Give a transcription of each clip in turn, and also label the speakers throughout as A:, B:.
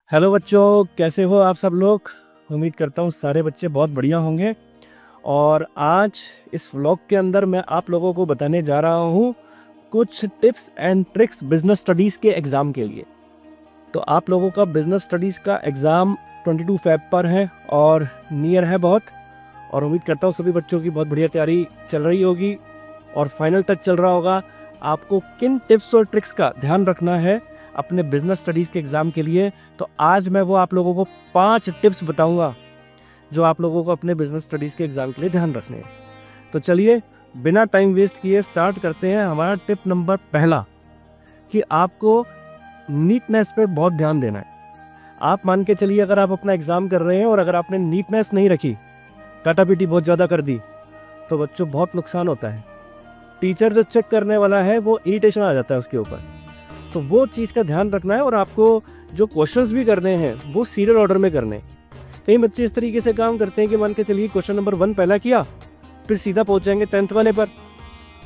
A: Hello बच्चों, कैसे हो आप सब लोग। उम्मीद करता हूँ सारे बच्चे बहुत बढ़िया होंगे। और आज इस व्लॉग के अंदर मैं आप लोगों को बताने जा रहा हूँ कुछ tips and tricks business studies के एग्ज़ाम के लिए। तो आप लोगों का बिजनेस स्टडीज़ का एग्ज़ाम 22 फ़ेब पर है और नियर है बहुत। और उम्मीद करता हूँ सभी बच्चों की बहुत बढ़िया तैयारी चल रही होगी और फाइनल तक चल रहा होगा। आपको किन टिप्स और ट्रिक्स का ध्यान रखना है अपने बिजनेस स्टडीज़ के एग्ज़ाम के लिए, तो आज मैं वो आप लोगों को 5 टिप्स बताऊंगा जो आप लोगों को अपने बिजनेस स्टडीज़ के एग्ज़ाम के लिए ध्यान रखने हैं। तो चलिए बिना टाइम वेस्ट किए स्टार्ट करते हैं। हमारा टिप नंबर पहला कि आपको नीटनेस पे बहुत ध्यान देना है। आप मान के चलिए अगर आप अपना एग्ज़ाम कर रहे हैं और अगर आपने नीटनेस नहीं रखी, काटापीटी बहुत ज़्यादा कर दी, तो बच्चों बहुत नुकसान होता है। टीचर जो चेक करने वाला है वो इरिटेशन आ जाता है उसके ऊपर। तो वो चीज़ का ध्यान रखना है और आपको जो क्वेश्चंस भी करने हैं वो सीरियल ऑर्डर में करने हैं। कई बच्चे इस तरीके से काम करते हैं कि मान के चलिए क्वेश्चन नंबर 1 पहला किया, फिर सीधा पहुंच जाएंगे 10th वाले पर,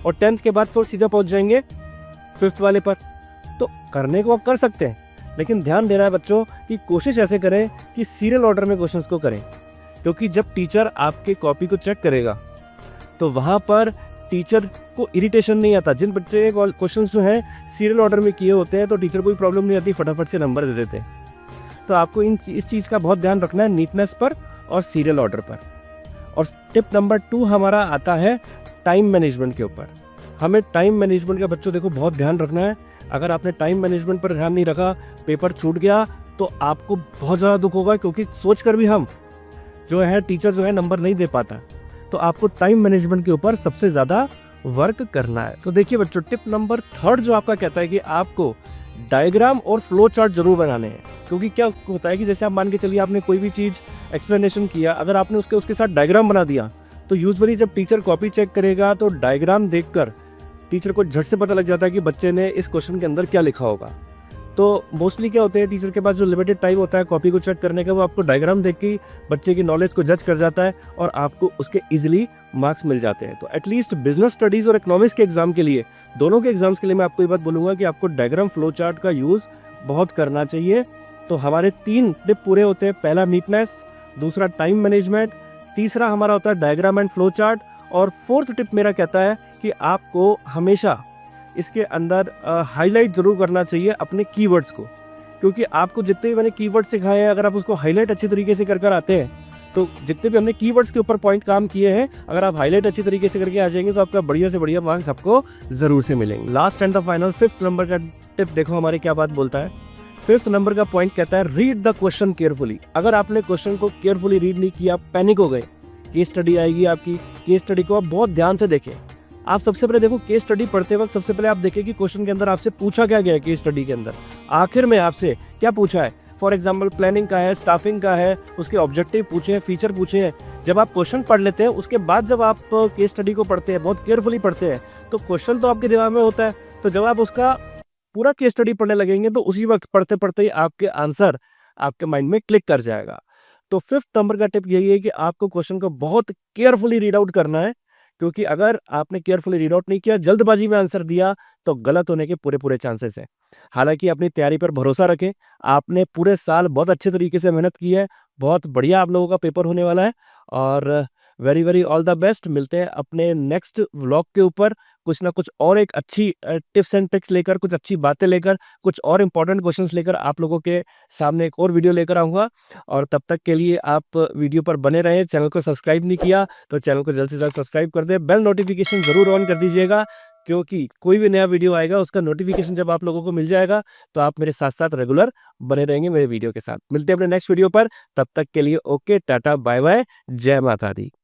A: और 10th के बाद फिर सीधा पहुंच जाएंगे 5th वाले पर। तो करने को आप कर सकते हैं, लेकिन ध्यान देना है बच्चों कि कोशिश ऐसे करें कि सीरियल ऑर्डर में क्वेश्चंस को करें। क्योंकि जब टीचर आपके कॉपी को चेक करेगा तो वहाँ पर टीचर को इरिटेशन नहीं आता। जिन बच्चे क्वेश्चंस जो हैं सीरियल ऑर्डर में किए होते हैं तो टीचर को भी प्रॉब्लम नहीं आती, फटाफट से नंबर दे देते हैं। तो आपको इस चीज़ का बहुत ध्यान रखना है, नीटनेस पर और सीरियल ऑर्डर पर। और टिप नंबर 2 हमारा आता है टाइम मैनेजमेंट के ऊपर। हमें टाइम मैनेजमेंट का बच्चों देखो बहुत ध्यान रखना है। अगर आपने टाइम मैनेजमेंट पर ध्यान नहीं रखा, पेपर छूट गया, तो आपको बहुत ज़्यादा दुख होगा। क्योंकि सोच कर भी हम जो है टीचर जो है नंबर नहीं दे पाता। तो आपको टाइम मैनेजमेंट के ऊपर सबसे ज़्यादा वर्क करना है। तो देखिए बच्चों, टिप नंबर 3 जो आपका कहता है कि आपको डायग्राम और फ्लो चार्ट जरूर बनाने हैं। क्योंकि क्या होता है कि जैसे आप मान के चलिए आपने कोई भी चीज़ एक्सप्लेनेशन किया, अगर आपने उसके साथ डायग्राम बना दिया तो यूजुअली जब टीचर कॉपी चेक करेगा तो डायग्राम देखकर टीचर को झट से पता लग जाता है कि बच्चे ने इस क्वेश्चन के अंदर क्या लिखा होगा। तो मोस्टली क्या होता है, टीचर के पास जो लिमिटेड टाइम होता है कॉपी को चेक करने का, वो आपको डायग्राम देख के बच्चे की नॉलेज को जज कर जाता है और आपको उसके इजीली मार्क्स मिल जाते हैं। तो एटलीस्ट बिजनेस स्टडीज़ और इकोनॉमिक्स के एग्जाम के लिए, दोनों के एग्जाम्स के लिए मैं आपको ये बात बोलूँगा कि आपको डायग्राम फ्लो चार्ट का यूज़ बहुत करना चाहिए। तो हमारे 3 टिप पूरे होते हैं। पहला नीटनेस, दूसरा टाइम मैनेजमेंट, तीसरा हमारा होता है डायग्राम एंड फ्लो चार्ट, और 4th टिप मेरा कहता है कि आपको हमेशा इसके अंदर हाईलाइट ज़रूर करना चाहिए अपने कीवर्ड्स को। क्योंकि आपको जितने भी मैंने कीवर्ड सिखाए हैं, अगर आप उसको हाईलाइट अच्छी तरीके से कर आते हैं, तो जितने भी हमने कीवर्ड्स के ऊपर पॉइंट काम किए हैं, अगर आप हाईलाइट अच्छी तरीके से करके आ जाएंगे तो आपका बढ़िया से बढ़िया मार्क्स आपको ज़रूर से मिलेंगे। Last and the final 5th number का टिप देखो हमारे क्या बात बोलता है। 5th नंबर का पॉइंट कहता है रीड द क्वेश्चन केयरफुली। अगर आपने क्वेश्चन को केयरफुली रीड नहीं किया, पैनिक हो गए, केस स्टडी आएगी आपकी, केस स्टडी को आप बहुत ध्यान से देखें। आप सबसे पहले देखो केस स्टडी पढ़ते वक्त सबसे पहले आप देखें कि क्वेश्चन के अंदर आपसे पूछा क्या गया है। केस स्टडी के अंदर आखिर में आपसे क्या पूछा है। फॉर एग्जांपल प्लानिंग का है, स्टाफिंग का है, उसके ऑब्जेक्टिव पूछे हैं, फीचर पूछे हैं। जब आप क्वेश्चन पढ़ लेते हैं उसके बाद जब आप केस स्टडी को पढ़ते हैं, बहुत केयरफुली पढ़ते हैं, तो क्वेश्चन तो आपके दिमाग में होता है। तो जब आप उसका पूरा केस स्टडी पढ़ने लगेंगे तो उसी वक्त पढ़ते पढ़ते ही आपके आंसर आपके माइंड में क्लिक कर जाएगा। तो 5th नंबर का टिप यही है कि आपको क्वेश्चन को बहुत केयरफुली रीड आउट करना है। क्योंकि अगर आपने केयरफुली रीड आउट नहीं किया, जल्दबाजी में आंसर दिया, तो गलत होने के पूरे पूरे चांसेस हैं। हालांकि अपनी तैयारी पर भरोसा रखें। आपने पूरे साल बहुत अच्छे तरीके से मेहनत की है, बहुत बढ़िया आप लोगों का पेपर होने वाला है। और very very all the best. मिलते हैं अपने नेक्स्ट व्लॉग के ऊपर कुछ ना कुछ और एक अच्छी टिप्स एंड ट्रिक्स लेकर, कुछ अच्छी बातें लेकर, कुछ और इंपॉर्टेंट क्वेश्चंस लेकर आप लोगों के सामने एक और वीडियो लेकर आऊँगा। और तब तक के लिए आप वीडियो पर बने रहें। चैनल को सब्सक्राइब नहीं किया तो चैनल को जल्द से जल्द सब्सक्राइब कर दें। बेल नोटिफिकेशन ज़रूर ऑन कर दीजिएगा, क्योंकि कोई भी नया वीडियो आएगा उसका नोटिफिकेशन जब आप लोगों को मिल जाएगा तो आप मेरे साथ साथ रेगुलर बने रहेंगे मेरे वीडियो के साथ। मिलते हैं अपने नेक्स्ट वीडियो पर, तब तक के लिए ओके, टाटा, बाय बाय, जय माता दी।